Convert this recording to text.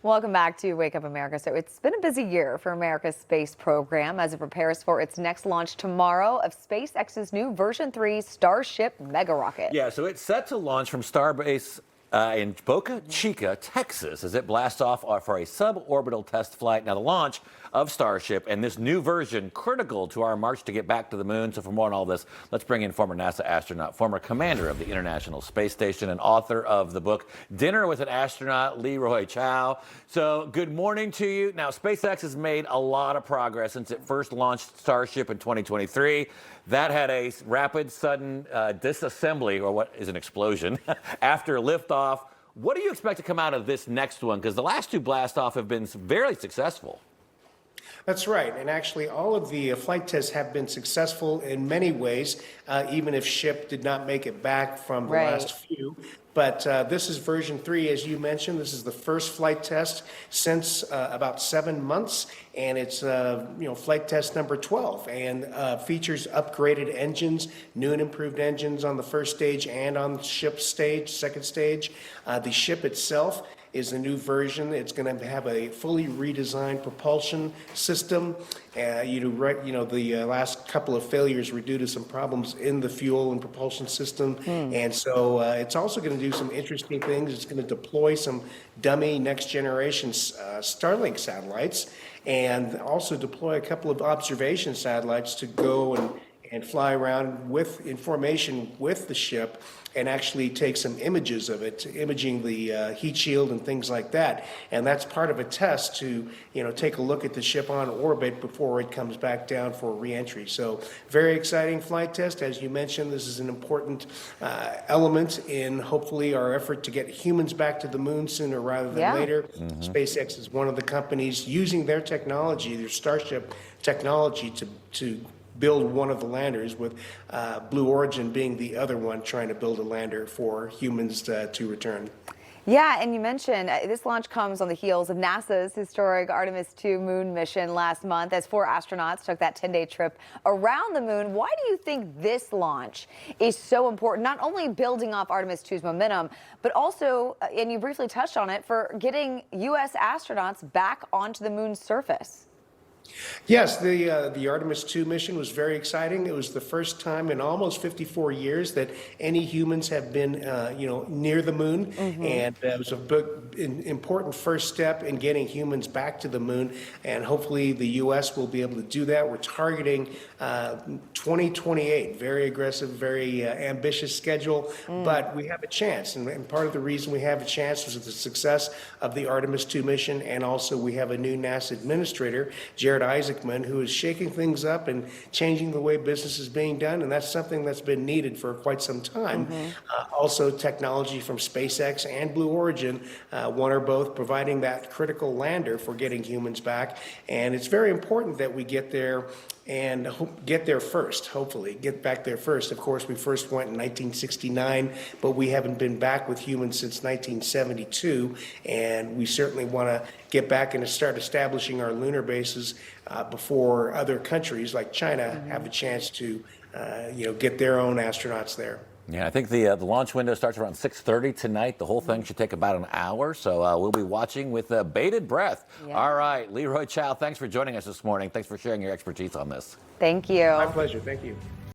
Welcome back to Wake Up America. So it's been a busy year for America's space program as it prepares for its next launch tomorrow of SpaceX's new version 3 Starship mega rocket. Yeah, so it's set to launch from Starbase in Boca Chica, Texas, as it blasts off for a suborbital test flight. Now, the launch of Starship and this new version critical to our march to get back to the moon. So for more on all this, let's bring in former NASA astronaut, former commander of the International Space Station, and author of the book Dinner with an Astronaut, Leroy Chiao. So good morning to you. Now, SpaceX has made a lot of progress since it first launched Starship in 2023. That had a rapid, sudden disassembly, or what is an explosion, after liftoff. What do you expect to come out of this next one? Because the last two blast-off have been very successful. That's right, and actually all of the flight tests have been successful in many ways, even if Ship did not make it back from the last few. But this is version 3, as you mentioned. This is the first flight test since about 7 months, and it's flight test number 12, and features upgraded engines, new and improved engines on the first stage and on the ship stage, second stage. The ship itself is a new version. It's going to have a fully redesigned propulsion system. The last couple of failures were due to some problems in the fuel and propulsion system. And so it's also going to do some interesting things. It's going to deploy some dummy next generation Starlink satellites, and also deploy a couple of observation satellites to go and fly around with information with the ship and actually take some images of it, imaging the heat shield and things like that. And that's part of a test to, take a look at the ship on orbit before it comes back down for re-entry. So very exciting flight test. As you mentioned, this is an important element in hopefully our effort to get humans back to the moon sooner rather than later. SpaceX is one of the companies using their technology, their Starship technology, to build one of the landers, with Blue Origin being the other one trying to build a lander for humans to return. Yeah, and you mentioned this launch comes on the heels of NASA's historic Artemis II moon mission last month, as 4 astronauts took that 10-day trip around the moon. Why do you think this launch is so important, not only building off Artemis II's momentum, but also, and you briefly touched on it, for getting U.S. astronauts back onto the moon's surface? Yes, the Artemis II mission was very exciting. It was the first time in almost 54 years that any humans have been, near the moon, and it was a big, important first step in getting humans back to the moon. And hopefully, the U.S. will be able to do that. We're targeting 2028. Very aggressive, very ambitious schedule, but we have a chance. And part of the reason we have a chance was the success of the Artemis II mission, and also we have a new NASA administrator, Jared Isaacman, who is shaking things up and changing the way business is being done, and that's something that's been needed for quite some time. Also, technology from SpaceX and Blue Origin, one or both, providing that critical lander for getting humans back. And it's very important that we get there and get there first, hopefully, get back there first. Of course, we first went in 1969, but we haven't been back with humans since 1972, and we certainly want to get back and start establishing our lunar bases before other countries like China have a chance to, get their own astronauts there. Yeah, I think the launch window starts around 6:30 tonight. The whole thing should take about an hour, so we'll be watching with bated breath. All right, Leroy Chiao, thanks for joining us this morning. Thanks for sharing your expertise on this. Thank you. My pleasure. Thank you.